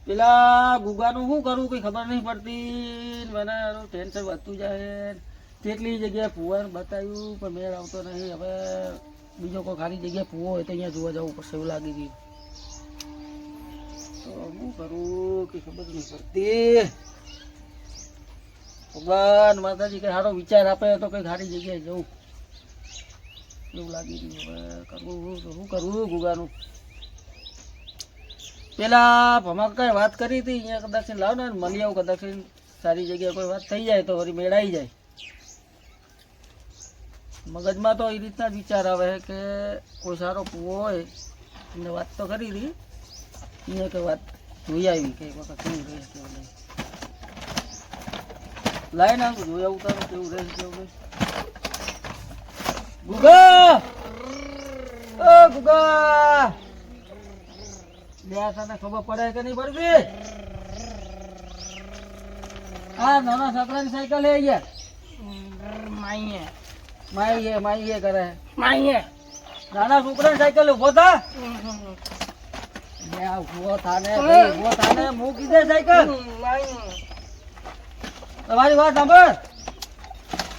પેલા ગુગાનું શું કરું કઈ ખબર નહીં પડતી. મને ટેન્શન વધતું જાય. કેટલી જગ્યાએ ફુવાને બતાવ્યું પણ મેળ આવતો નહીં. હવે બીજો કોઈ ખાલી જગ્યાએ ફુવો હોય તો અહીંયા જોવા જવું પડશે એવું લાગી ગયું. તો શું કરું કઈ ખબર નહીં પડતી. ભગવાન માતાજી કઈ સારો વિચાર આપે તો કઈ સારી જગ્યાએ જવું એવું લાગી રહ્યું. હવે કરવું તો શું કરવું ગુગાનું. પેલા ભમા કઈ વાત કરી હતી અહીંયા કદાચ લાવ ને મળી આવું કદાચ સારી જગ્યાએ કોઈ વાત થઈ જાય તો વળી મેળાઈ જાય. મગજમાં તો એ રીતના જ વિચાર આવે કે કોઈ સારો કૂવો હોય એમને વાત તો કરી હતી. અહીંયા કે વાત જોઈ આવી કે વખત કેવું રહે કેવું નહીં. લાય ને જોઈ આવું તારું કેવું રહે કેવું નહીં. ગુગા ઓ ગુગા તને ખબર પડે કે નહીં પડતી. હા નાના છોકરાની સાયકલ હે અહીંયા માઈએ કરે નાના છોકરાની સાયકલ ઉભો થા. ઉભો થાને મૂકી દે સાયકલ. તમારી વાત સાંભળ.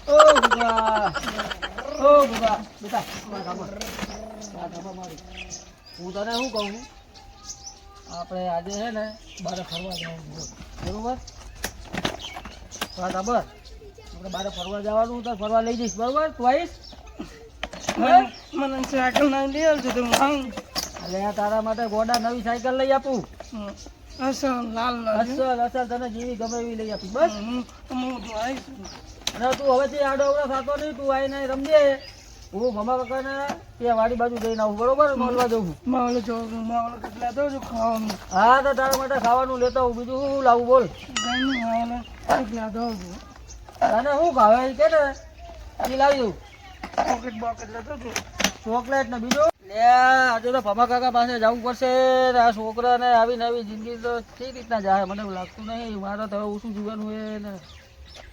ઓ ગુગા બેટા વાત સાંભળ મારી. હું તને શું કહું આપણે આજે છે ને બારે ફરવા જવાનું બરોબર. વાત સાંભળ આપણે બારે ફરવા જવાનું તો ફરવા લઈ જઈશ બરોબર. તું આવીશ? મને સાયકલ નહીં લઈ આવજો તો અરે તારા માટે ગોડા નવી સાયકલ લઈ આપું. અસલ તને જેવી ગમે એવી લઈ આપીશ બસ. અને તું હવેથી આડો અવડો થતો નહીં. તું આવીને રમજે. હું મમા કાકાને ત્યાં વાડી બાજુ જઈને આવું બરોબર. મળવા જઉં હા તો તારા માટે ખાવાનું લેતા આવું. બીજું શું લાવું બોલ. તને શું ખાવે કે ને એ લાવી દઉં. ચોકલેટ ને બીજું આજે તો ભમા કાકા પાસે જવું પડશે. આ છોકરાને આવી નવી જિંદગી તો કઈ રીતના જાય મને એવું લાગતું નહીં. મારે તો હવે ઓછું જીવન હોય ને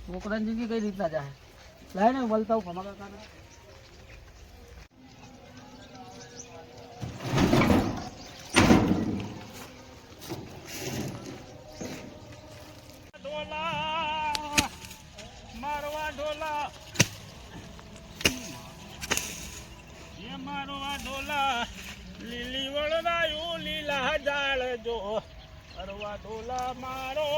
છોકરાની જિંદગી કઈ રીતના જાય. લાય ને બોલતા હું ભમા કાકાને. લીલી વળવાયું લીલા જાળ જો અરવા ઢોલા મારો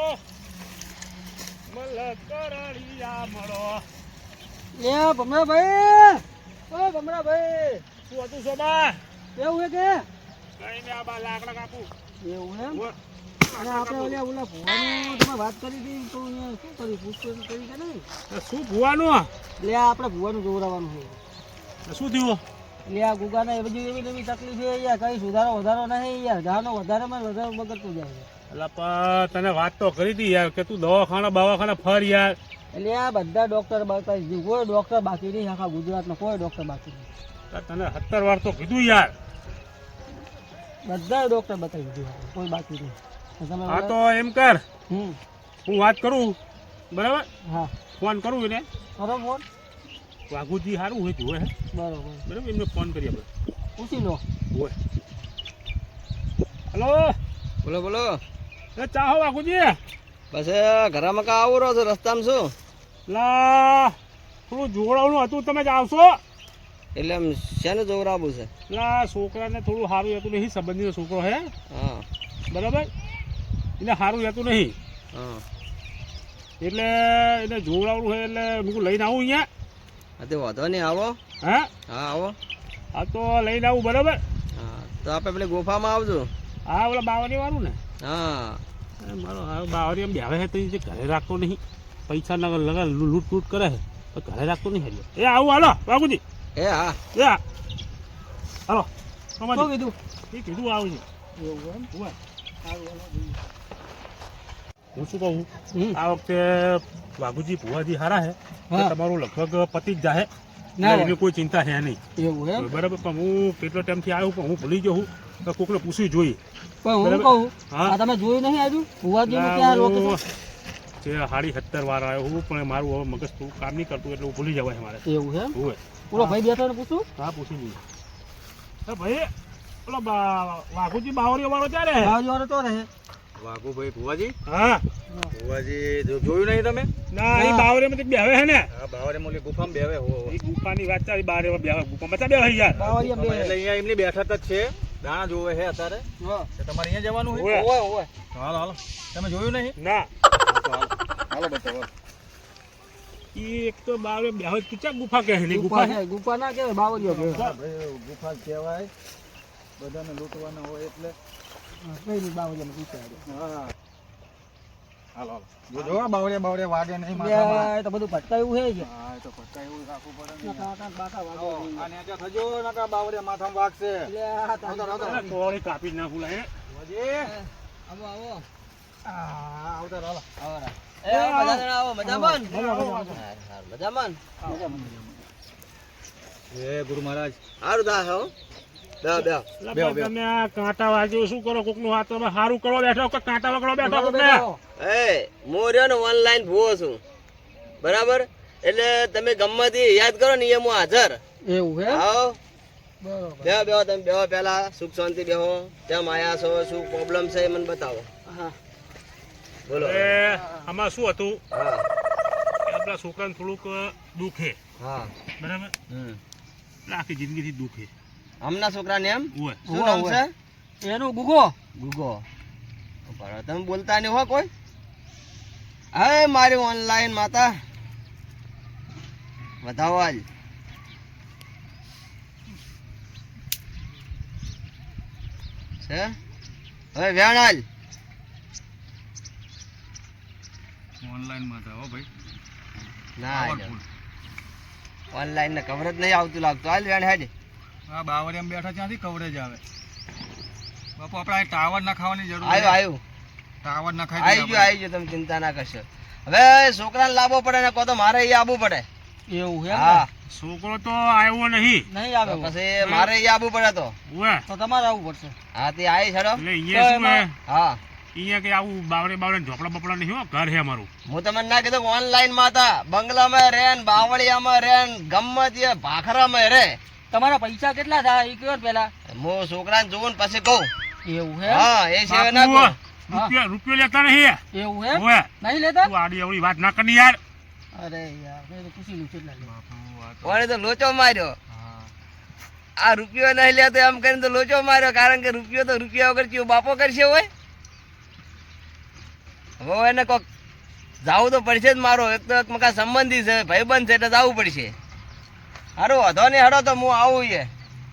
મલકરણિયા મળો. લે ભમરાભાઈ ઓ ભમરાભાઈ શું હતું સોબા? એવું હે કે કઈ ને આ બા લાકડા કાપું એવું એમ. અને આપણે ઓલા ભુવાનું તમે વાત કરી હતી તો શું કર્યું પૂછપરછ કરી કે નહીં? શું ભુવાનું? લે આપણે ભુવાનું જોવડાવવાનું છે. શું થયું? એટલે આ ગુગાને એ બધી એવી નવી તકલીફ છે યાર. કઈ સુધારો વધારો નહીં યાર. જાનો વધારેમાં વધારે બગડતું જાય છે. એટલે તને વાત તો કરી હતી યાર કે તું દવાખાના ફર યાર. એટલે આ બધા ડોક્ટર બતાવી દીધું. કોઈ ડોક્ટર બાકી નહીં આખા ગુજરાતમાં કોઈ ડોક્ટર બાકી નહીં. તને 17 વાર તો કીધું યાર. બધા ડોક્ટર બતાવી દીધું કોઈ બાકી નહીં. હા તો એમ કર હું વાત કરું બરાબર. હા ફોન કરું એને. કરો ફોન. વાઘુજી સારું હોય જોવે બરોબર બરાબર. એમને ફોન કરીએ આપણે. પૂછી લો. હોય હલો બોલો બોલો. ચાહો વાઘુજી બસ ઘરમાં કા આવું રહો છો રસ્તામાં શું? લા થોડું જોડાવવાનું હતું તમે જ આવશો? એટલે આમ શેનું જોવરાવું છે? લા છોકરાને થોડું સારું હતું નહીં. સંબંધીનો છોકરો હે હા બરાબર. એને સારું રહેતું નહીં હા એટલે એને જોવડાવવું હોય એટલે હું લઈને આવું અહીંયા. હા તે વાંધો નહીં આવો. હા હા આવો. હા તો લઈને આવું બરાબર. હા તો આપણે પેલી ગુફામાં આવજો. હા ઓલા બાવરી વાળું ને. હા મારો હા બાવરી એમ બેહે છે તો જે ઘરે રાખતો નહીં. પૈસા લગા લૂંટ લૂંટ કરે છે તો ઘરે રાખતો નહીં. હજી એ આવું હાલો બાબુજી. એ હા એ હા હાલો. શું કીધું? એ કીધું આવું છે. એવું એમ. હું શું કહું હમ. આ વખતે વાઘુજી ભુવાજી હારા છે હા. તમારું લગભગ પતિ જ જાહે. ના એની કોઈ ચિંતા છે નહીં એવું એમ. બરાબર. પણ હું કેટલો ટાઈમથી આવ્યો પણ હું ભૂલી ગયો હું તો કોકને પૂછવી જોઈએ. પણ હું બરાબર. કહું હા. આ તમે જોયું નહીં આજુ ભુવાજીનું ના, ક્યાં હું લોકેશન? જે 17.5 વાર આવ્યો હું પણ મારું હવે મગજ થોડું કામ નહીં કરતું એટલે હું ભૂલી જવાય મારે. એવું એમ. હોય ઓલો ભાઈ બેઠો ને પૂછું. હા પૂછી લઈએ. ભાઈ ઓલો વાઘુજી બાવરીઓ વાળો ક્યારે હે? બાજુ વાળો તો રહે. વાઘુભાઈ ભુવાજી હા ભુવાજી જોયું નહીં તમે ના એ બાવરીમાં બેહવે હે ને હા બાવરે મોલી ગુફામાં બેવે હો એ ગુફાની વાત ચાલી બારે બેહવે ગુફા મચા બેહવે યાર બાવળિયા બે. એટલે અહીંયા એમની બેઠક જ છે દાણા જોવે છે અત્યારે હા. તો તમારે અહીંયા જવાનું ઓવે. હોય ઓય, ઓય. તો હાલો હાલો તમે જોયું નહીં ના હા, તો હાલો હાલો બતાવો ઈ એક તો બાવરે બેહવે તું ચા ગુફા કહે ને ગુફા ગુફા છે, ગુફા ના કહેવાય, બાવળિયો કહેવાય. ભાઈ ગુફા જ કહેવાય બધાને લૂંટવાના હોય એટલે હા, કઈ નહીં, બાવળિયામાં ગુફા છે. હા હાલો હાલો જો બાવરે વાગે નહીં માથામાં બે, એ તો બધું ભટકાયું છે કે? હા એ તો પક્કા એવું રાખવું પડે ને ના, કાંટા બાકા વાગે આવો, નહીં. આ નેચે થજો નકા બાવરે માથામાં વાગશે એટલે આ તારી- આવતો, આવતો. કોળી કાપી જ નાખું લાય ભુવાજી આવો આવો આ આવતા હાલો આવો રા. એ આવો, બધા જણા આવો મજામાં ને? મજા, મજા, મજા. હારું, હારું. મજામાં ને? એ ગુરુ મહારાજ હારું થા હો બેહો બેહો બેહો, બેહો. તમે આ કાંટા વાગ્યો શું કરો કોકનું હાથ તમે સારું કરો બેઠો કે કાંટા વગડો બેઠો કોકને એ હું રહ્યો ને ઓનલાઈન ભૂવો છું બરાબર એટલે તમે ગમતથી યાદ કરો ને એ હું હાજર એવું હે? આવો બરોબર. બેહો બેહો તમે બેહો પહેલા સુખ શાંતિ બેહો કેમ આયા છો શું પ્રોબ્લેમ છે એ મને બતાવો હા. બોલો એ આમાં શું હતું હા કે આપણા છોકરાને થોડુંક દુખે હા બરાબર હમ એટલે આખી જિંદગીથી દુખે હમણાં છોકરાને એમ ઓય શું નામ ઓવે. છે એનું ગુગો. ગુગો બરાબર તમે બોલતા નહીં હો કોઈ હવે મારી ઓનલાઈન માતા વધાવો આજ છે હવે વેણ આજ ઓનલાઈન માં હો ભાઈ ના ઓનલાઈન ને કવરેજ નહીં આવતું લાગતું હાલ વેણ હેડ આ બાવરિયામાં બેઠા ત્યાંથી કવરેજ આવે બાપુ આપણે ટાવર નખાવાની જરૂર આવ્યું આવ્યું ટાવર નખાઈ આવી ગયો તમે ચિંતા ના કરશો હવે છોકરાને લાવવો પડે ને કહો તો મારે અહીંયા આવવું પડે એવું હે? હા છોકરો તો આવ્યો નહીં નહીં આવે તો એવું. પછી મારે અહીંયા આવવું પડે તો ઓય તો તમારે આવવું પડશે. હા તે આવી છડો એટલે અહીંયા શું હે હા અહીંયા કે આવું બાવરે બાવરે ઢોકળા બપડા નહીં હો ઘર હે અમારું હું તમને ના કીધું ઓનલાઈન માં હતા બંગલામાં રે ને બાવળિયામાં રે ને ગમે તે ભાખરામાં રે તમારા પૈસા કેટલા થાય એ કયો પેલા? હું છોકરાને જોઉં ને પછી કહું એવું હે? હા એ સિવાય ના બાપુ, કહું રૂપિયો લેતા નહીં એવું હે? ઓય નહીં લેતા? તું આડી અવળી વાત ના કરી યાર અરે યાર, મેં તો પૂછી લીધું કેટલા લે. કોણે તો લોચો માર્યો આ રૂપિયો નહીં લેતો એમ કરીને તો લોચો માર્યો કારણ કે રૂપિયો તો રૂપિયા વગર કેવો બાપો કરશે હોય હવે એને કોક જાવું તો પડશે જ મારો એક તો એક મકા સંબંધી છે ભાઈબંધ છે એટલે જવું પડશે હારું વાંધો નહીં હેડો તો હું આવું છે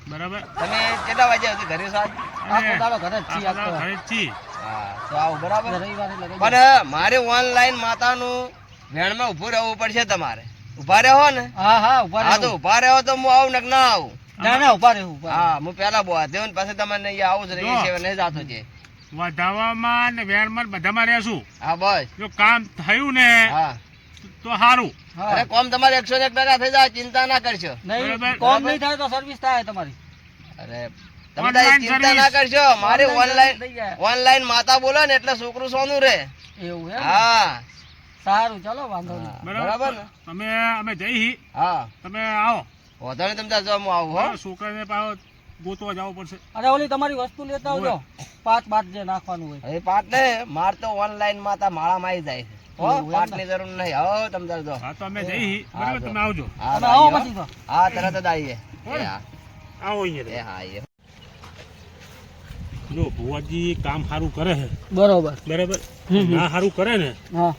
બરાબર તમે કેટલા વાગ્યા સુધી ઘરે છો આજ? આખો દાડો ઘરે જ છીએ આજ તો. ઘરે જ છીએ. હા તો આવું બરાબર રવિવારે એટલે રજા. પણ મારે ઓનલાઈન માતાનું વેણમાં ઊભું રહેવું પડશે તમારે ઊભા રહો ને હા હા, ઉભા હા તો રહેવું. ઊભા રહો તો હું આવું ને કે ના આવું ના ના, ઉભા રહેવું, ઉભા રહેવું. હા હું પેલા બોવા દેવું ને પછી તમને અહીંયા આવું જ રહી જો. છે નહીં જાતો છે વધાવામાં ને વેણમાં ને બધામાં રહેશું હા બસ જો કામ થયું ને હા તો સારું હા. અરે કોમ તમારે 101% થઈ જાય ચિંતા ના કરશો નહીં, બરાબર. કોમ નહીં થાય તો સર્વિસ થાય તમારી. અરે તમે Online તારી ચિંતા ના service. કરશો મારે Online ઓનલાઈન થઈ જાય. ઓનલાઈન માતા બોલો ને એટલે છોકરું સોનું રે એવું હે? હા સારું, ચાલો, વાંધો નહીં. બરાબર ને તમે અમે જઈ હા તમે આવો વધો ને તમે તાર જો હું આવું હો છોકરાને પાછો ગોતવા જવું પડશે અને ઓલી તમારી વસ્તુ લેતા આવજો, પાંચ બાદ જે નાખવાનું હોય. હવે પાટ ને માર તો ઓનલાઈન માતા માળામાં આવી જાય છે હો એવું એમ ને? પાટની જરૂર નહીં હો તમે તાર જો હા તો અમે જઈ હા, બરાબર જો. તમે આવજો હા તમે આવો આવીએ, પછી તો. હો. હા તરત જ આવીએ હો ને? એ હા આવો એ અહીંયા હા આવીએ જો ભુવાજી કામ સારું કરે છે બરોબર. બરાબર હમ. ના સારું કરે ને હા,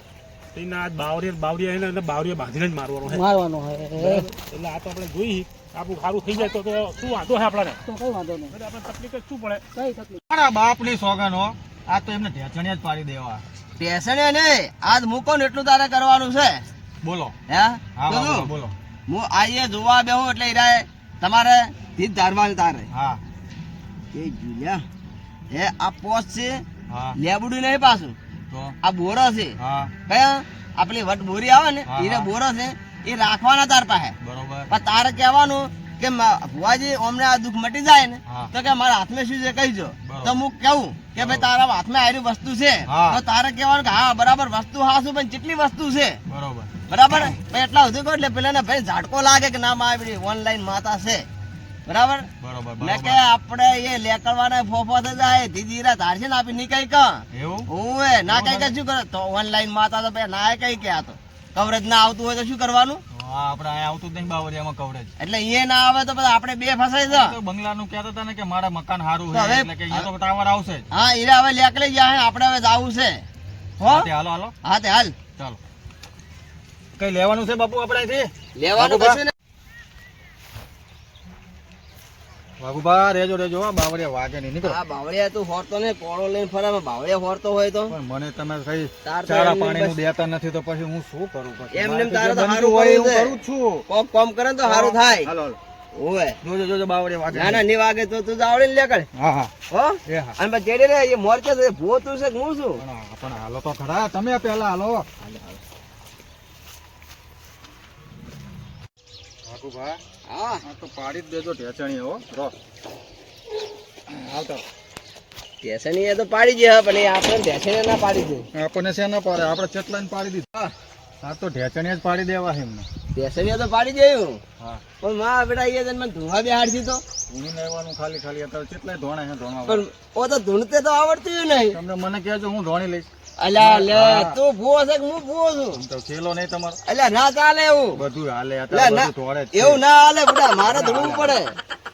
તો એના આ બાવરિયા એને બાવરિયા બાંધીને જ મારવાનો છે મારવાનો હોય. બરાબર? એટલે આ તો આપણે જોઈ આપણું સારું થઈ જાય તો શું વાંધો છે આપણને તો કઈ વાંધો નહીં. એટલે આપણે તકલીફ જ શું પડે કઈ તકલીફ? મારા બાપની સોગન હો આ તો એમને ઢેચણિયા જ પાડી દેવા પેસણે ને આજ મૂકો ને એટલું તારે કરવાનું છે બોલો હે હા તો બોલો, શું? બોલો હું આઈએ જોવા બેહું એટલે ઈરાએ તમારે ધીર ધારવાનું તારે હા એ જુલિયા એ આ પોસ્ટ છે હા લેબડું નહીં પાછું તો આ બોરો છે હા કયા આપણી વટ બોરી આવે ને હા, એને હા. બોરો છે એ રાખવાના તાર પાસે બરોબર પણ તારે કહેવાનું કે ભુવાજી અમને આ દુઃખ મટી જાય ને હા. તો કે મારા હાથમાં શું છે કહીજો બરોબર. તો હું કહું કે ભાઈ તારા હાથમાં આવેલી વસ્તુ છે હા. તો તારે કહેવાનું કે હા બરાબર વસ્તુ હાસું પણ કેટલી વસ્તુ છે બરોબર બરાબર પછી એટલા સુધી કહો એટલે પેલા ભાઈ ઝાટકો લાગે કે ના મારી ઓનલાઈન માતા છે બરાબર બરોબર મેં કે બરોબર આપણે એ લેકડવાના ફોફો થઈ જાય ધીધીરા ધારશે ને આપી નીકળી કા એવું ઓએ ના કઈ કે શું કરે તો ઓનલાઈન માં હતા તો પછી ના કઈ કે આ તો કવરેજ ના આવતું હોય તો શું કરવાનું હા આપણે અહીંયા આવતું જ નહીં બાવરિયામાં કવરેજ એટલે એ ના આવે તો પછી આપણે બે ફસાઈ જા તો બંગલાનું કહેતા હતા ને કે મારા મકાન સારું તો છે હવે- હવે- એટલે કે અહીંયા તો ટાવર આવશે જ. હા હીરા હવે લેકડી જાય આપણે હવે જાવું છે હો હા, તે હાલો હાલો હા તે હાલ ચાલો કઈ લેવાનું છે બાપુ આપણે અહીંથી લેવાનું બાપુભા. કશું ને બાબુભા રેજો રેજો હો, બાવરિયા વાગે નહીં નીકળો આ બાવળિયા તું હોરતો ને કોળો લઈને ફરે બાવળિયા હોરતો હોય તો પણ મને તમે કઈ તાર તો ચારા એમને પાણીનું બસ- દેતા નથી તો પછી હું શું કરું પછી એમને મારે તારે જે તો બનતું હારું હોય કરવું એવું છે. કરું જ છું કોમ કોમ કરે ને તો સારું થાય હાલો હાલો ઓવે જોજો જોજો બાવરિયા વાગે ના ના ની વાગે તો તું જાવડી ને લેકડ હા હા હો એ હા અને પછી જેડે રે એ મોર કે છે ભૂત તું છે કે હું છું પણ હાલો તો ખરા તમે પહેલા હાલો બાબુભા હા આ તો પાડી જ દેજો ઢેચણી હો રો આવતો ટેસની એ તો પાડી દે પણ એ આપણે ટેસને ના પાડી દે આપણને છે ના પાડે આપણે ચેટલાઈને પાડી દીધું આ તો ઢેચણી જ પાડી દેવા છે એમને ટેસની તો પાડી દેયું હા પણ માં બેટા એ મને ધુવા બેહાડતી તો ઊંઘી લેવાનું ખાલી ખાલી અત્યારે કેટલાય ધોણે છે ધોણા પણ ઓ તો ધૂણતે તો આવડતું નહીં તમને મને કહેજો હું ધોણી લઈશ અલ્યા લે હા. તું ભૂવો છે કે હું ભૂવો છું આમ તો ખેલો નહીં તમારો અલ્યા ના ચાલે એવું બધું હાલે લે અત્યારે ના બધું ધોળે જ છે. એવું ના હાલે બેટા મારે ધૂણવું પડે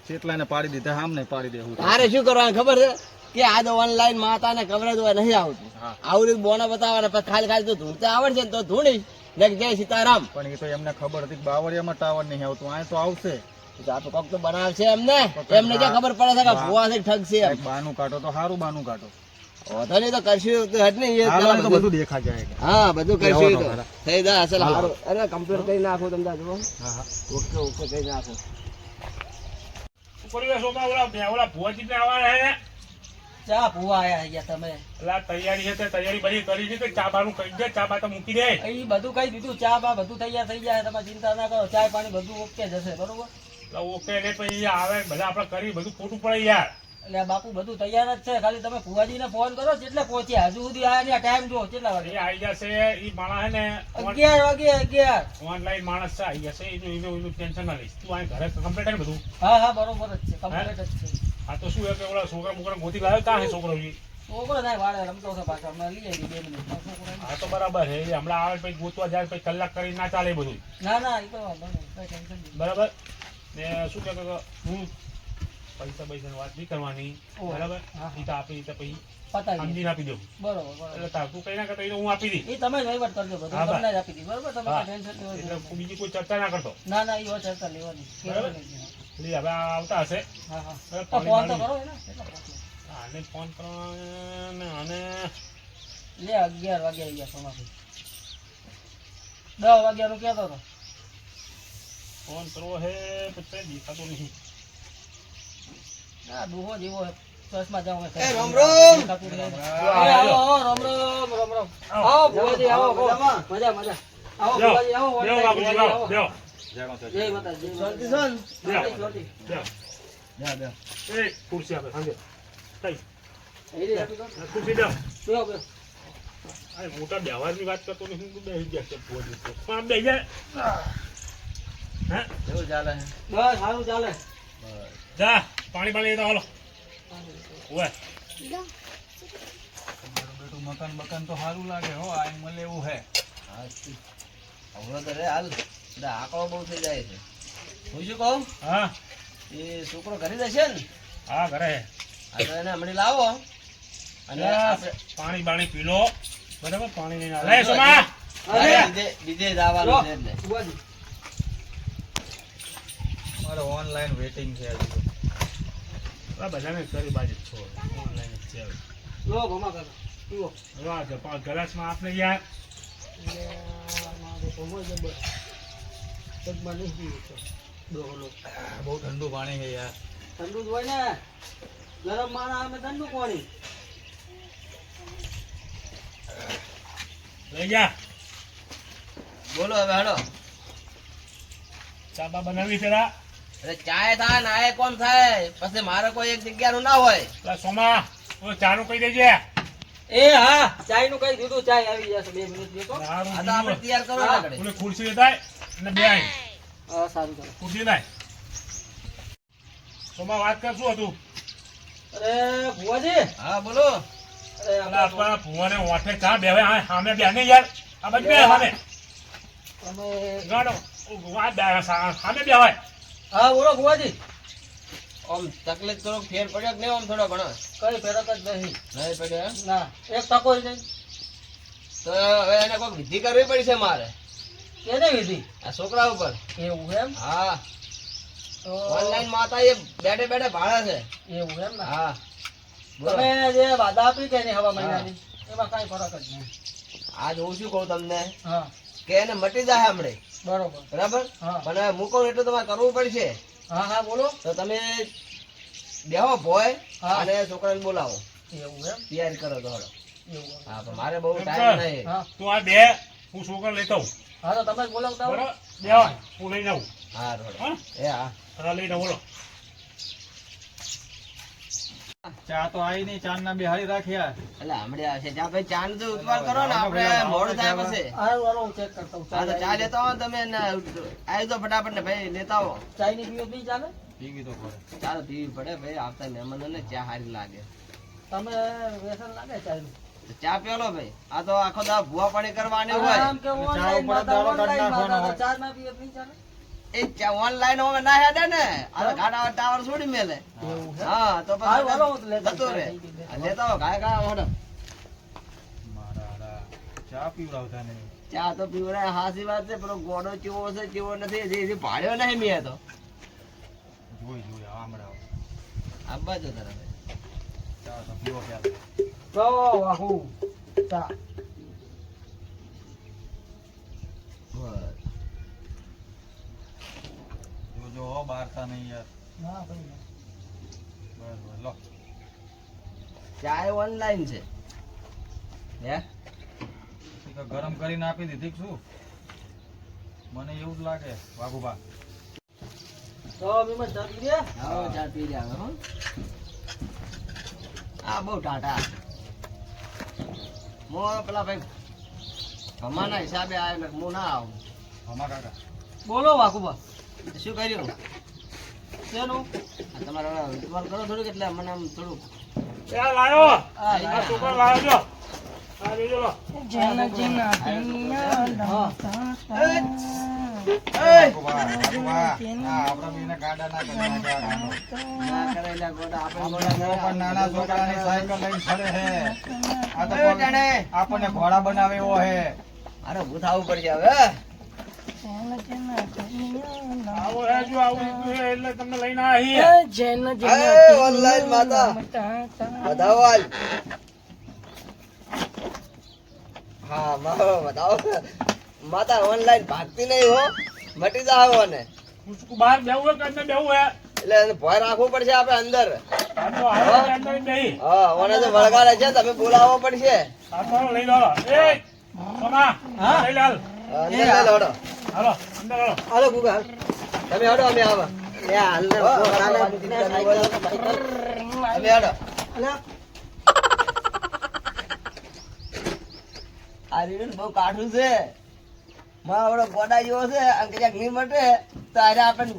કેટલાયને પાડી દીધા આમ નહીં પાડી દેવું તારે શું કરવાનું ખબર છે કે આ તો ઓનલાઈન માતા ને કવરેજ હોય નહીં આવતું હા. આવું રીતે બોના બતાવવાના પછી ખાલી ખાલી તો ધૂણતે આવડશે ને તો ધૂણીશ ને જય સીતારામ પણ એ તો એમને ખબર હતી કે બાવળિયામાં ટાવર નહીં આવતું આ તો આવશે તો આ તો કોક તો બનાવશે એમને એમને જે ખબર પડે છે કે ભૂવા છે ઠગ છે એમ કાંઈક બાનું કાઢો તો સારું બાનું કાઢો વાંધો નહીં તો કરશું તો હટ નહીં એ હાલો, પેલા એ તો બધું- બધું દેખા જાય કે. હા બધું કરશું એ તો લેવાનો ખરા. થઈ જાય અસલ હાલો. હારું અરે કમ્પ્લીટ કરી નાખો તમને જુઓ હા હા ઓકે ઓકે કરી નાખો ઉપર સોમા ઓલા ભુવાજી ને આવવાના હે ચા ભૂવા આયા અહીંયા તમે એટલે આ તૈયારી છે તે તૈયારી બધી કરી છે કે ચા બાનું કહી દે ચા બા તો મૂકી દે એ બધું કઈ દીધું ચા બા બધું તૈયાર થઈ જાય તમે ચિંતા ના કરો ચાય પાણી બધું ઓકે જશે બરોબર એટલે ઓકે ને પછી આવે બધા આપણે કરી બધું ખોટું પડે યાર એટલે આ બાપુ બધું તૈયાર જ છે ખાલી તમે ફુવાજીને ફોન કરો કેટલે પહોંચ્યા હજુ સુધી આયા ને ટાઈમ જો કેટલા વાગે એ આવી જશે એ માણસ હે ને 11 વાગે 11 ઓનલાઈન માણસ છે આવી જશે એનું ટેન્શન ના લઈશ તું અહીં ઘરે કમ્પ્લીટ હે ને બધું હા હા બરોબર જ છે કમ્પ્લીટ જ છે આ તો શું હે કે ઓલા છોકરા બોકરા ગોતી લાવ્યો ક્યાં હે છોકરો ઈ? છોકરો ના વાળે રમતો છે પાછો અમે લઈ આવી 2 મિનિટ આ તો બરાબર છે એ હમણાં આવે પછી ગોતવા જાય પછી કલાક કરી ના ચાલે એ બધું ના ના એ તો વાંધો નહીં કઈ ટેન્શન નહીં બરાબર ને શું કે હું પૈસા પૈસાની વાત નહીં કરવાની ઓહ. બરાબર હા. ઈ તો આપી તો પછી પતાવી સમજીને આપી દઉં બરોબર બરોબર એટલે તાર તું કઈ ના કરતો એ તો હું આપી દી એ તમે જ વહીવટ કરજો બધું હા, તમને જ આપી દી બરોબર તમે હા. કઈ ટેન્શન નહીં એટલે હોય. બીજી કોઈ ચર્ચા ના કરતો ના ના એ ચર્ચા લેવાની બરાબર. એટલે હવે આ આવતા હશે હા હા બરાબર, તો ફોન તો પાણી કરો ને કેટલા પહોંચ્યા? આને ફોન કરવાનો અને લે 11 વાગે આવી ગયા સોમાથી 10 વાગ્યાનું કહેતો હતો ફોન કરવો હે પછી દેખાતો નહીં ના દુહો જેવો હે. ચશ્મા જાઉં એ રામ રામ. દેખાતું નહીં. એ આવો આવો, રામ રામ રામ રામ આવો ભુવાજી આવો આવો. મજા મજા આવો બેહો, ભુવાજી આવો બેહો વરસાદ બાપુજી, ભુવાજી, આવો. બેહો, જય માતા જય માતાજી, જય શાંતિ માતાજી. છે ને? બેહો, શાંતિ. બેહો. જા જા એ ખુરશી આપે સાંજે કઈ એ રીતે આપી દો. આ ખુરશી બેહો. બેહો, બેહો. આ મોટા બેહવાની વાત કરતો નહીં હું બેહી ગયા છે ભુવાજી તો. પણ આમ બેહી જાય હે એવું ચાલે છે બસ સારું ચાલે જા પાણી પાણી લેતા હાલો ઓય તમારું બેટું મકાન બકાન તો સારું લાગે હો આ મળે એવું હે હમણાં તો રે હાલ બધા આંકડો બહુ થઈ જાય છે હું શું કહું હા એ છોકરો ઘરે જશે ને હા ઘરે આ તો એને હમણાં લાવો અને આપણે પાણી બાણી પી લો બરાબર પાણી લઈને આવે લે સોમા બીજે જ આવવાનું છે એટલે ભુવાજી મારે ઓનલાઈન વેટિંગ છે હજુ આ બધાને કરી બાજુ છો ઓનલાઈન જ છે હવે. લો ભમા કાકા પીવો વાહ તો પાંચ ગ્લાસમાં આપને યાર મારો ભમો જબર પગમાં નહીં પીવું તો દોહો લો બહુ ઠંડુ પાણી છે યાર ઠંડુ જ હોય ને ગરમ માણા અમે ઠંડુ પાણી લઈ જા બોલો હવે હાલો ચા બા બનાવી પેલા અરે ચાય થાય ને આય કોણ થાય પછી મારે કોઈ એક જગ્યાનું ના હોય પેલા સોમા ઓ ચાનું કહી દેજે એ હા ચાય નું કઈ દીધું ચાય આવી જશે 2 મિનિટ જેતો સારું આ તો આપણે તૈયાર કરો હા. ને ઓલી ખુરશી લેતા આય અને બે આય હા સારું ચાલો ખુરશી લાય તમારે વાત કર શું હતું? અરે ભુવાજી, હા બોલો. અરે અલા, આપણા ભુવાને ઓઠે ચા બેવે આ સામે બેને યાર આ બાજુ બે સામે તમે ગાડો આ બે સામે બેવાય. હા બોલો ભુવાજી. આમ તકલીફ થોડોક ફેર પડ્યો કે નહીં આમ થોડો ઘણો? કઈ ફેરત જ નહીં. નહીં પડ્યો એમ? ના, એક ટકો ય નહીં. તો હવે એને કોઈક વિધિ કરવી પડશે મારે કેને વિધિ? આ છોકરા ઉપર. એવું એમ? હા, તો ઓનલાઈન માતા એ બેઠે બેઠે ભાડે છે. એવું એમ ને? હા બોલો. તમે જે વાદા આપી કે નહીં હવા મહિનાની, એમાં કાંઈ ફરક જ નહીં. આજ હું શું કહું તમને હા, કે એને મટી જાય હમણે, બરોબર. બરાબર? હા. પણ હવે હું કહું એટલું તમારે કરવું પડશે. હા હા બોલો. તો તમે બેહો ભોય હા. અને છોકરાને બોલાવો, એવું એમ? તૈયાર કરો તો હળો. એવું એમ? હા, પણ મારે બહુ ટાઈમ નહીં. હા તું આ બે હું છોકરા લેતો આવું. હા, તો તમે જ બોલાવતા હો. બરોબર બેવાય હું લઈને આવું. હા રોડ. હા એ હા. તારા લઈને બોલો. ચા તો આવી નહીં, ચાંદ ના બિહારી રાખ્યા. એટલે હમણાં આવશે. જ્યાં ભાઈ ચા નો તો ઉતાવળ કરો ને, આપણે મોડું થાય પછી. હારું, હારું, હું ચેક કરતા હું. હા, તો ચા લેતા આવો ને તમે ને આવી તો ફટાફટ ને ભાઈ લેતા આવો. ચાયની પીવો બી ચાલે? પીવી તો પડે. ચાલો પીવી પડે ભાઈ, આવતા મહેમાનોને ચા સારી લાગે. તમે વ્યસન લાગે ચાયનું? તો ચા પીલો ભાઈ. આ તો આખો દા ભૂવા પાણી કરવાની હવે હોય. આમ કે ચા online ઉપર માં દાડો online કાઢી માં નાખવાનો તો હોય. ચા ના પીવે તો નહીં ચાલે? એ ચા ઓનલાઈન હવે ના હેડે ને, આ તો ગાડા ટાવર છોડી મેલે. એવું છે? હા, તો હારું, હાલો, હું તો પછી લેતો જતો રે. થઈ ગઈ. આ લેતા આવો, ગાય ગાય હેડો. મારા હારા. ચા પીવડાવતા નહીં. ચા તો પીવડાય હાસી વાત છે, પણ ગોડો ચેવો છે ચેવો નથી હજી ભાડ્યો નહીં મેં તો. જોઈ જોઈ આમળાવ. આબા જો તરફ. ચા તો પીવો ક્યારે. તો વાહુ ચા. બસ. જોજો હો, બહારતા નહીં યાર. ના ભાઈ ના. બસ બસ લો. ચા એ ઓનલાઈન છે. હે? ઈ તો ગરમ કરીને આપી દીધી કે શું? મને એવું જ લાગે વાઘુબા. તો વિમલ ચા પી લે. આવો ચા પી લે હવે, હો. આ બહુ ટાટા. હું પેલા ભાઈ ભમાના હિસાબે આવ્યો એટલે હું ના આવું. અમા કાકા. બોલો વાકુબા. શું કર્યું? શેનું? આ તમારે હવે વિચાર કરો થોડુંક, એટલે મને આમ થોડુંક. એ આ લાયો આ આ છોકરા લાયો જો આ જોજો લો. વાઘુબા, વાઘુબા. આ આપણા બેને ગાડા ના કરી નાખ્યા આનો. ના કરેલા ગોડા આપણે આપણે ગોડા પણ નાના છોકરાની સાયકલ લઈને ફરે હે. આ તો એ જાણે. આપણને ઘોડા બનાવે એવો હે. અરે ઊભું થવું પડશે હવે. આવો હે જો આવું લીધું હે એટલે તમને લઈને આવ્યા એ ઓનલાઈન માતા બતાવો આજ. હા મારો બતાવો. માતા ઓનલાઈન ભાગતી નહીં હો, મટી જાવ ને. હું બહાર બેવું હે કે અંદર બેવું હે? એટલે એને ભય રાખવું પડશે આપણે અંદર. આ તો હાલો અંદર બેહી હા, ઓને તો વળગાડે છે, તમે બોલાવવો પડશે. આ તો લઈ લો એ સોના હા? લઈ લે હાલ. અંદર લઈ લો, હડો. હાલો અંદર હાલો. હાલો ગુગા. તમે હડો, અમે આવા. એ હાલ ને પોતાને મૂકીને સાયકલ. તમે હડો. અલ્યા આ રીડન બહુ કાઠું છે. મારા વડો ગોડા જેવો છે, અને ક્યાંક નહીં મટે તો અરે આપણને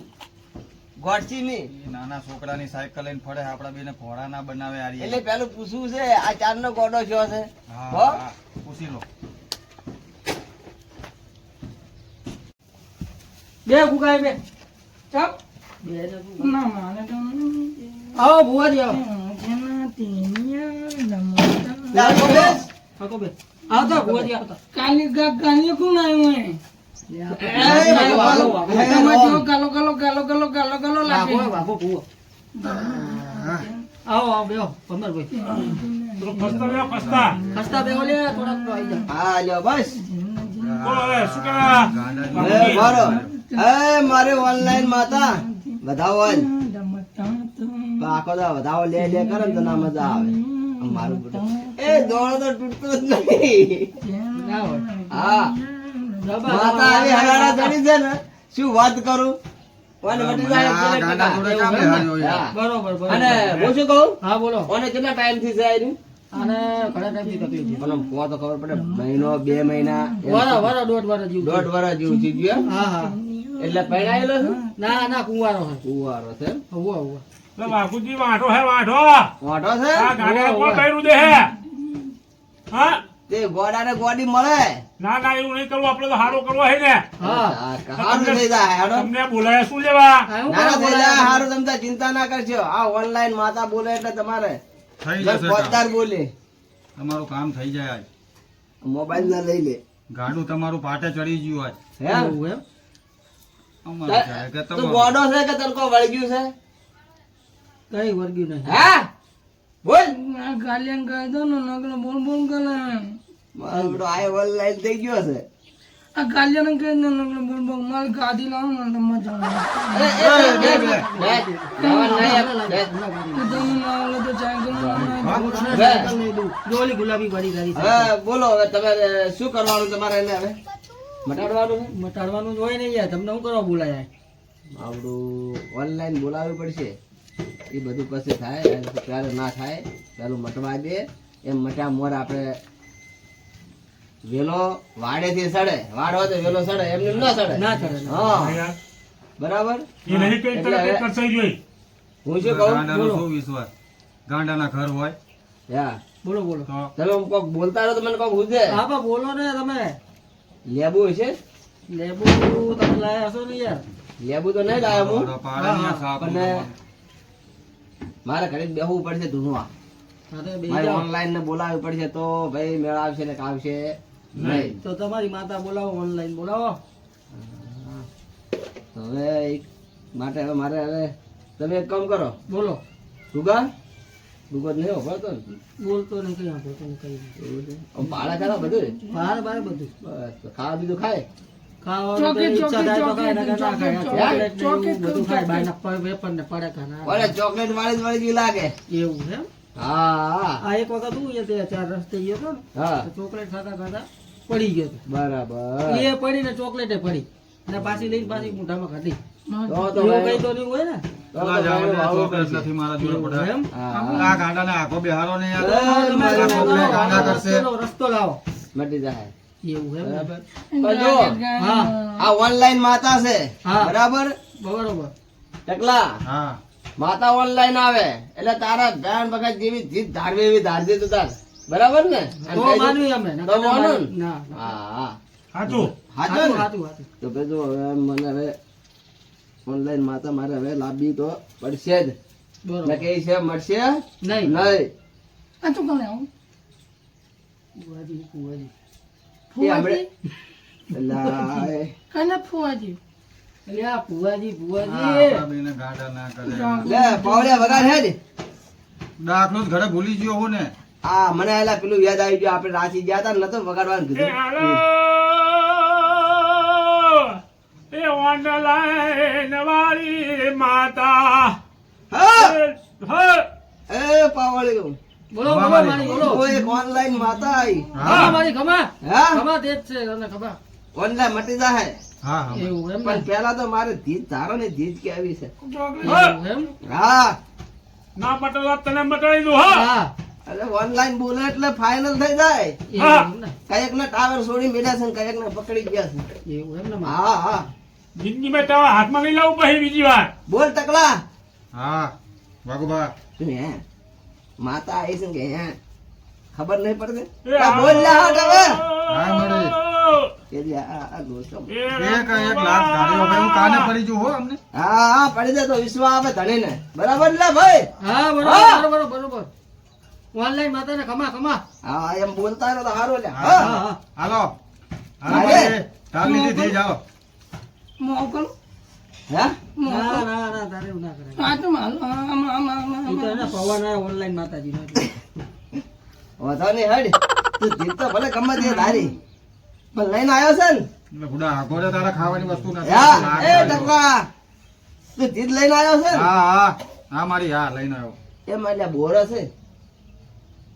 ગોઠી નહીં. ઈ નાના છોકરાની સાયકલ લઈને ફરે, આપણા બેને ઘોડા ના બનાવે આ એટલે પેલું પૂછવું છે આ ચાર નો ગોડો છો છે. હા હો? હા, પૂછી લો. બે ગુગા બે. ચાલ. આવો ભુવાજી આવો. લાગો બેસ. આવો બે. આવતા ભુવાજી આવતા. વાઘો ભુવો. આવો આવો બેહો પંદરભાઈ. તો ખસ્તા લ્યો ખસ્તા ખસ્તા બેહો લે થોડાક તો આવી જાઓ. હા લ્યો બસ. બોલો હવે શું કરવા એ મારો એ મારે ઓનલાઈન માતા વધાવો આજ. આખો દા વધાવો લે લે કરે ને તો ના મજા આવે. આમ મારું બધું એ દોડો તો તૂટતો જ નહીં. ના હોય. હા, માતા આવી હરાડા ચડી છે ને, શું વાત કરું. ઓને મટી જાય આ એટલે ગાડા જોડે કામ લેવાનું હોય. હા. બરોબર બરોબર. અને હું શું કહું, હા બોલો. ઓને કેટલા ટાઈમ થી છે આયરું? આને ઘણા ટાઈમથી તકલીફ છે. મને કહો તો ખબર પડે. મહિનો 2 મહિના એમ. વરા દોઢ વરા જેવું. 1.5 વર્ષ જેવું થઈ ગયું એમ? હા હા. એટલે પરણાયેલો છે? ના ના કુંવારો હે. કુંવારો છે એમ? હુવા હુવા. એટલે બાપુજી વાંઢો હે વાંઢો મોટો છે આ ગાડીને કોણ કર્યું દે હે હા તે ગોડાને ગોડી મળે ના ના એવું નહીં કરવું આપણે તો હારો કરવો હે ને હા હારું થઈ જાય હેડો. તમને બોલાયા શું લેવા ના ના થઈ જાય હારું. તમે તાર ચિંતા ના કરશો. આ ઓનલાઈન માતા બોલે એટલે તમારે થઈ જશે કામ. પોતદાર બોલે તમારું કામ થઈ જાય આજ. મોબાઈલ ના લઈ લે ગાડું તમારું પાટે ચડી ગયું આજ. હે એવું એમ અમારું છે કે તું તમારું. ગોડો છે કે તને કોઈ વળગ્યું છે કઈ વર્ગ્યું નહીં હે બોલ આ ગાલિયાને કહી દો ને નકલો બોલ બોલ કરે મારો બેટો આ ઓનલાઈન થઈ ગયો છે. આ ગાલિયાને કહી દો નકલો બોલ બોલ મારી ગાડી લાવો ને તો મજા આવે જોલી ગુલાબી વાળી ગાડી હવે બોલો હવે તમે શું કરવાનું તમારે એને હવે મટાડવાનું છે? મટાડવાનું જ હોય ને યાર તમને શું કરવા બોલાયા આપણું ઓનલાઈન બોલાવવું પડશે. એ બધું પછી થાય ત્યારે ના થાય પેલું મટવા દે. એમ મટા મોર આપણે વેલો વાડેથી સડે વાડ હોય તો વેલો સડે એમને એમ ના સડે. ના ચડે હા બરાબર. એ નહીં કઈ તરત એટલે કરશે જોઈ હું શું કહું ગાંડાનો શું વિશ્વાસ? ગાંડાના ઘર હોય હા બોલો બોલો તો તમે કોક બોલતા રહો તો મને કોક પૂછે હા બા બોલો ને તમે લેબુ છે લેબુ તમે લાયા હશો ને યાર લેબુ તો નહીં લાવ્યો હું મારા પાડાના સાપ પણ મારે ઘરે જ બેહવું પડશે ધૂણવા. હા તો બે મારે જાઓ. ઓનલાઈન ને બોલાવવી પડશે તો ભાઈ મેળ આવશે ને આવશે નહીં. તો તમારી માતા બોલાવો ઓનલાઈન બોલાવો હવે એક માટે હવે મારે હવે તમે એક કામ કરો બોલો ડુગા ડુગર નહીં હોતો ને બોલતો નહીં કઈ બોલતો નહીં કઈ આમ ભાડા ખરા બધું બહાર બહાર બધું બસ તો ખાવા બીજું ખાય ખાવાનું તો ઈચ્છા થાય તો ખાય, નકર ના ખાય. ચોકલેટ ને એવું બધું ખાય, બહારના વેફર ને પડાકા ને આ. ઓલે ચોકલેટ વાળી જ વળગી લાગે. એવું એમ હા હા આ એક વખત હું અહીંયા તે ચાર રસ્તે ગયો હતો ને હા તો ચોકલેટ ખાતા ખાતા પડી ગયો હતો. બરાબર. એ પડી ને ચોકલેટે પડી અને પાછી લઈને પાછી મોઢામાં કાઢી તો એવું ભાઈ- કઈ તો નહીં હોય ને તો પેલા ભાઈ જવાને વાવવું ચોકલેટ પડશે. નથી મારા જોડે પડ્યા. એમ હા આ ગાંડાને આંખો બેહારો ને યાર. અરે, મારા ચોકલેટ ગાંડા રસ્તો કરશે. લાવો, રસ્તો લાવો મટી જાય એવું એમ ને? બરાબર. પણ જો હા આ ઓનલાઈન માતા છે હા. બરાબર બરોબર ટકલા હા માતા ઓનલાઈન આવે એટલે તારા બેન વખત જેવી જીત ધારવી એવી ધારજે તું તાર બરાબર ને અને તો કઈ દે- માનવી અમે તો માનો ને? ના હા હા સાચું હાચો હાચું ને? હાચું હાચું. તો ભાઈ જો હવે મને હવે ઓનલાઈન માતા મારે હવે લાવવી તો પડશે જ બરોબર ને કે છે મળશે નહીં નહીં આ તો કોને આવું ફુવાજી ફુવાજી એ આપણે એલા, એ કને ફુવાજી એટલે આ ફુવાજી આ ફુવાજી આપણા બેને ગાંડા ના કરે. લે પાવડિયા વગાડ હે ને દાખલો જ ઘરે ભૂલી ગયો હું ને. આ મને એલા પેલું યાદ આવી ગયું આપણે રાંચી ગયા હતા ને નતો વગાડવાનું એ કીધું હાલો એ ઓનલાઈન વાળી માતા હા હા એ પાવડિયું બોલો બોલો મારી બોલો ઓ એક ઓનલાઈન માતા આવી ખમા મારી ખમા હા ખમા તેજ છે તમને ખમા ઓનલાઈન મટી જાય હા હા એવું એમ ને? પણ પેલા તો મારે ધીજ ધારો ને ધીજ કેવી છે એવું એમ હા ના મટવા તને મટાડી દઉં હા હા અરે ઓનલાઈન બોલે એટલે ફાઇનલ થઈ જાય એવું એમ ને? કયેક ના ટાવર છોડી મેળ્યા છે ને કયેક ને પકડી ગયા છે એવું એમ ને હા હા જિંદગીમાં તારા હાથમાં નહીં લાવું પછી બીજી વાર બોલ ટકલા હા વાઘુબા શું હે માતા આવી છે કે હે ખબર નહીં પડતી એ આ બોલ લે હટ હવે હા, મળી. કે જે આ દોસ્તો એક લાખ ગાડીઓ ભાઈ હું કાને પડી જઉં હો અમને. હા હા પડી જાય તો વિશ્વ આવે ધણીને બરાબર લે ભાઈ હા હા. બરોબર બરોબર બરોબર ઓનલાઈન માતાને ખમા ખમા હા એમ બોલતા રહો તો સારું લે હા, હા હા હાલો હાલો અરે. ભાઈ, તાર લીધી થઈ જાઓ. મોકલ હે ના ના ના તારે એવું ના કરાય ઈ તો એના પવન આયા ઓનલાઈન માતાજી નો વધો નહીં હડ તું જીત તો ભલે ગમે તે ધારી પણ લઈને આવ્યો છે ને એટલે બુડા આગોડે તારા ખાવાની વસ્તુ નથી. હા લાખ એ ગાડીઓ. ટકલા તું જીત લઈને આવ્યો છે ને હા હા હા મારી હા લઈને આવ્યો. એમ એટલે બોરો છે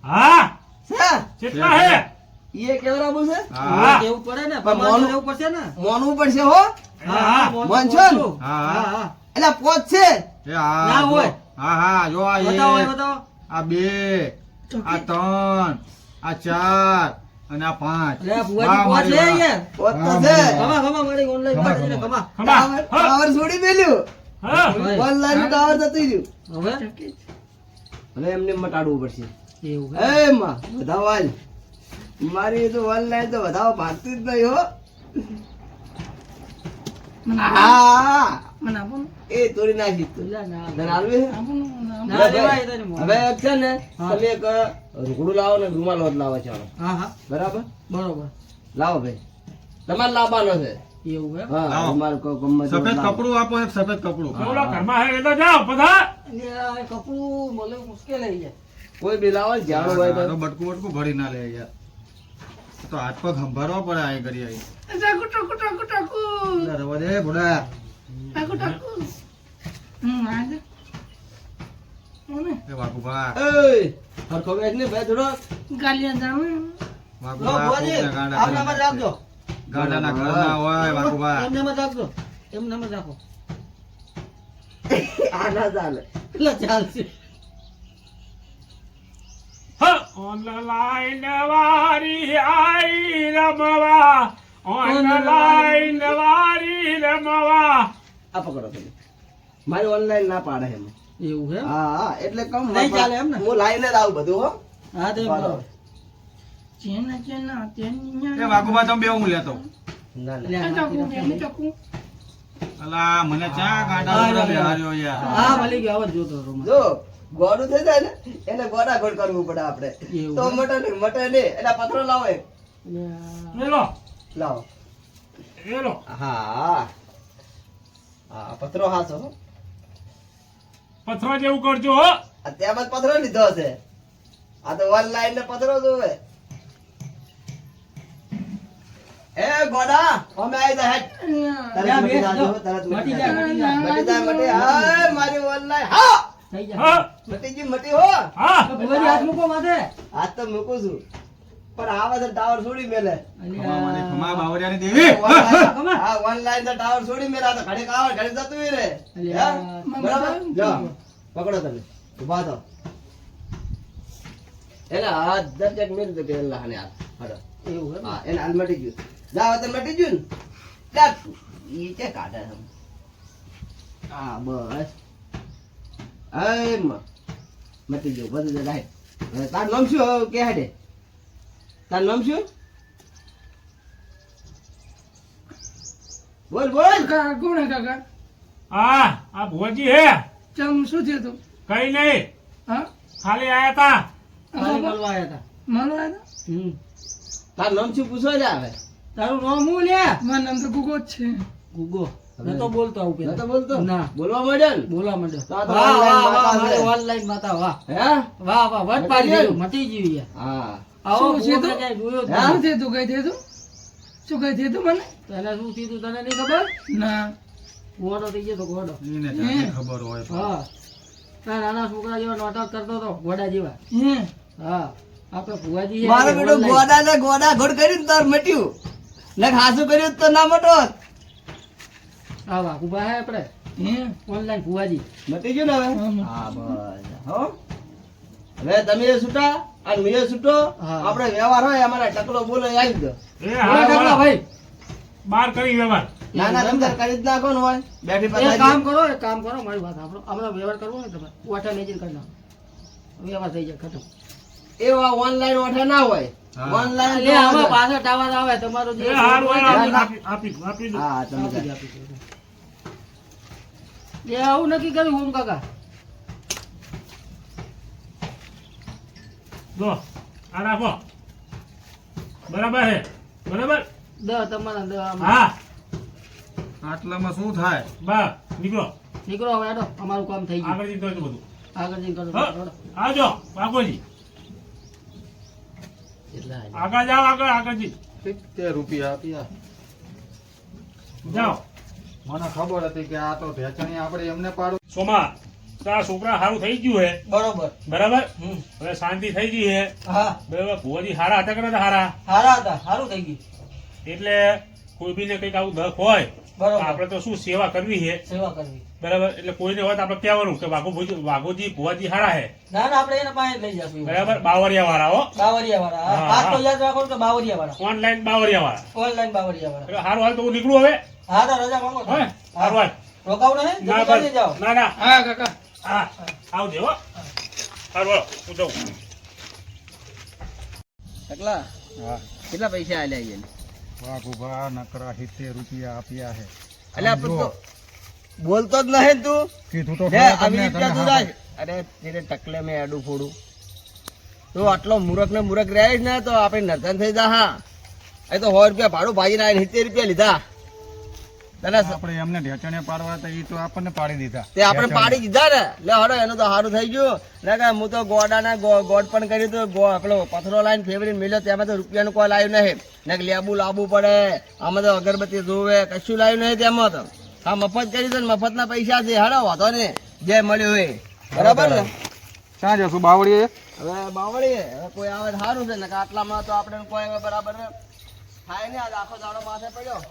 હા છે કેટલા હે એ કેવરાબુ છે હા હા. કેવું પડે ને પણ પમાન મોનું- લેવું પડશે ને મોનવું પડશે હો હા, હા. મોનસો ને? હા, હા. હા હા એટલે પોચ છે એ હા ના જો. હોય. હા હા જો આ બતાવો એક, બતાવો આ બે આ ત્રણ આ ચાર અને આ પાંચ. અરે આ વાહ, ભુવાજી મારી પહોંચે વાહ. યાર પોચ તો હા, છે મારી ખમા ખમા મારી ઓનલાઈન ખમા, માતાજીને ખમા. ખમા ખમા ટાવર છોડી મેલ્યું હા ઓનલાઈન નું ટાવર જતું રહ્યું હવે હવે એમને મટાડવું પડશે એવું એ માં વધાવો હાલ મારી તો ઓનલાઈન તો વધાવો ભાગતી જ નહીં હો હા મને આપો ને. એ તોડી નાખી તું. ના, ના, તને હાલવી છે? આપો ને, ના, ના, ના, ભાઈ. લેવાય તારી મોં. હવે એક છે ને હા. તમે એક રૂકડું લાવો ને રૂમાલ હોત લાવો ચાલો હા બરાબર બરોબર લાવો ભાઈ તમારે લાવવાનો છે એવું એમ? હા લાવો. રૂમાલ ગમે તે સફેદ લાવો. કપડું આપો, એક સફેદ કપડું. ઓલા ઘરમાં હે એ તો જાઓ બધા એટલે આ કપડું મળે મુશ્કેલ આવી જાય. કોઈ બી લાવો ને જાણું હોય તો આનો બટકું બટકું ભરી ના લે યાર. તો હાથ પગ સંભાળવા પડે આ કરી આવી. ટાકુ ટાકુ ટાકુ ટાકુ લે રવા દે ભોળા. ટાકુ ટાકુ આજે ઓને એ વાઘુભા, એય, હરખો બેઠ ને ભાઈ થોડો ગાલિયા જામે વાઘુભા, ભુવાજી, કોકને ગાંડા આપણામાં જ કરી રાખજો ગાંડાના ઘરના હોય વાઘુભા. એમને મત રાખજો એમને મત રાખો આ ના ચાલે એટલે ચાલશે ઓનલાઈન વારી આઈ રમવા ઓનલાઈન વારી રમવા આ પકડો તમે મારી ઓનલાઈન ના પાડે એમ એવું હે હા હા એટલે કમ નહીં ચાલે એમ ને? હું લાઈને જ આવું બધું હો હા તે બરાબર. ચેના ચેના એ વાઘુભા તમે બે હું લેતો. ના ના અલા મને ચા ગાંડા હા, ઉતરા હા. બેહાર્યો યાર. હા ભલે ગયો આવા જ જોતો હતો જો ગોળું થઈ જાય ને એને ગોડા ગોળ કરવું પડે આપણે એવું તો હે? મટે ને એટલે પથરો લાવો એક લેલો લાવો લેલો હા હા પથરો હાસો હો. પથરો જેવું કરજો હો આ તેમાં જ પથરો લીધો છે આ તો ઓનલાઈન ને પથરો જોવે એ ગોડા અમે આવી જાય હેટ. તરત મટી જાજો, તરત મટી મટી જાજો. જાય, મટી જાય, મટી. હાય, મારી ઓનલાઈન હા થઈ જાય હા મટી ગઈ, મટી હો હા ભુવાજી હાથ મૂકો માથે હાથ તો મૂકું છું પણ આવે છે ટાવર છોડી મેલે ખમા મને ખમા બાવરિયાની દેવી. Online- હા ઓનલાઈન તો ટાવર છોડી મેલા તો ઘડીક આવે ઘડીક જતું ઈ રે અલ્યા. હે? બરાબર જો પકડો તમે ઉભા થો એને હાથ દર્જક મેલ દે કે અલ્લાહ ને હાથ હડો એવું હે હા એને હાલ મટી ગયું જાવ તો મટી ગયું ને ડાક ઈ તે કાઢે છે હા બસ એમ મટી ગયું બધું જ રાઈટ હવે તાર નામ શું હવે કે હેડે તાર નામ શું બોલ બોલ કાકા કોણ હે કાકા હા આ ભુવાજી હે ચમ શું થયું તું કઈ નહીં હા ખાલી આયા તા ખાલી મળવા આવ્યા હતા મળવા આવ્યા હમ તાર નામ શું પૂછો જ આવે તારું નામ હું લે મારું નામ તો ગુગો જ છે ગુગો નતો બોલતો આવું પેલા નતો બોલતો ના બોલવા માંડ્યો ને બોલવા માંડ્યો તો આ તો વાહ online વાહ વાહ માતા છે. મારે ઓનલાઈન માતા વાહ હે વાહ વાહ વટ મટી પાડી ગયું? દીધું મટી ગયું યાર હા આવો શું છે ભૂખ તો? લગાઈ જોયો જ હે? નહીં. શું થયું તું? કઈ થયું તું? શું કઈ થયું તું મને? તને શું થયું તને નહીં ખબર ના. ગોડો થઈ ગયો તો ગોડો એને જાતે ખબર હોય પણ. હા તારા નાના છોકરા જેવા નાટક કરતો હતો ઘોડા જેવા હે? હા આપણે ભુવાજી છે મારો એટલે બેટો online. ગોડા ને ગોડા ઘોડ કર્યું ને તાર મટ્યું ને ખાસું કર્યું તો ના મટો હા વાહ ઉભા હે આપણે હે? ઓનલાઈન ભુવાજી મટી ગયું ને હવે હા, મટી. હા બસ હો હવે તમે છૂટા અને મેં છૂટો હા. આપણે વ્યવહાર હોય અમારા ટકલો બોલો એ આવી ગયો એ બોલો હા ઢગલા બોલો. ભાઈ બાર કરી વ્યવહાર ના ના તમે તાર કરી જ નાખો ને હોય બેઠી એક પાછા કામ કરો એક કામ કરો મારી વાત આપણો હમણાં વ્યવહાર કરવો ને તમે ઓઠા મેચિંગ કરી નાખો વ્યવહાર થઈ જાય ખતમ એવા ઓનલાઈન ઓઠા ના હોય હા. ઓનલાઈન એટલે આમાં પાછા ટાવર આવે તમારો જે એ હારું હોય હોય, ને આપી આપી દો. હા તમે આપી દે, આપી દે. એ આવું નક્કી કર્યું ઓમ કાકા જો આ રાખો બરાબર હે બરાબર તમારા હા આટલામાં શું થાય? બસ નીકળો નીકળો હવે હેડો અમારું કામ થઈ ગયું આગળ જઈને કરજો બધું આગળ જઈને કરો હા, હેડો. આવજો બાપુજી એટલા જ. આગળ જાઓ આગળ જી 70 રૂપિયા આપ્યા. જાઓ મને ખબર હતી કે આ તો ઢેચણી આપણે એમને પાડું. સોમા તારા છોકરા સારું થઈ ગયું હે બરોબર બરાબર હમ. હવે શાંતિ થઈ ગઈ હે હા બરાબર ભુવાજી હારા હતા કે નતા હારા હારા હતા સારું થઈ ગયું એટલે કોઈ બી ને કઈક આવું દખ હોય તો બરોબર આપણે તો શું સેવા કરવી છે સેવા કરવી બરાબર એટલે કોઈને હોય તો આપણે કહેવાનું કે વાઘોજી ભુવાજી હારા હે ના ના આપણે એના પાસે જ લઈ જશું બરાબર બાવરિયા વાળા હો બાવરિયા વાળા હા, હા, આ તો હા. યાદ રાખો કે બાવરિયા વાળા ઓનલાઈન બાવરિયા વાળા ઓનલાઈન બાવરિયા વાળા એટલે હારું હાલ તો હું નીકળું હવે હા તો રજા માંગો છો. હે? હારું હાલ રોકાવું નહીં ના જલ્દી જલ્દી બસ. જાઓ ના ના હા કાકા હા આવજો હો હારું હાલો હું જાઉં ટકલા હા કેટલા પૈસા આલ્યા છે વાઘુભા નકરા 70 રૂપિયા આપ્યા છે અલ્યા પણ તો બોલતો જ નહીં તું કીધું તો લે ખરા આવી તમને, રીતના તું તમે જાય અરે તેરે ટકલે મેં આડું ફોડું તો આટલો મૂરખ ને મૂરખ રહે જ ને તો આપણે નતન થઈ જા હા એ તો 100 રૂપિયા ભાડું ભાગીને આવીને 70 રૂપિયા લીધા તને આપણે એમને ઢેચણે પાડવા હતા એ તો આપણને પાડી દીધા તે આપણે પાડી દીધા ને લે હડો એનું તો સારું થઈ ગયું ને કે હું તો ગોડાના ગોડ પણ કર્યું તો પેલો પથરો લાઈન ફેવરીને મળ્યો તેમાં તો રૂપિયાનું કોઈ લાવ્યું નહીં ને કે લેબુ લાવવું પડે આમાં તો અગરબત્તી જોવે કશું લાવ્યું નહીં તેમાં તો હા મફત કરી તો મફતના પૈસા છે હડો વાંધો ને જે મળ્યું હોય બરાબર ને ક્યાં જશું બાવળીએ હવે બાવળીએ હવે કોઈ આવે તો સારું છે ને કે આટલામાં તો આપણે કોઈ હવે બરાબર થાય ને આજ આખો દાડો માથે પડ્યો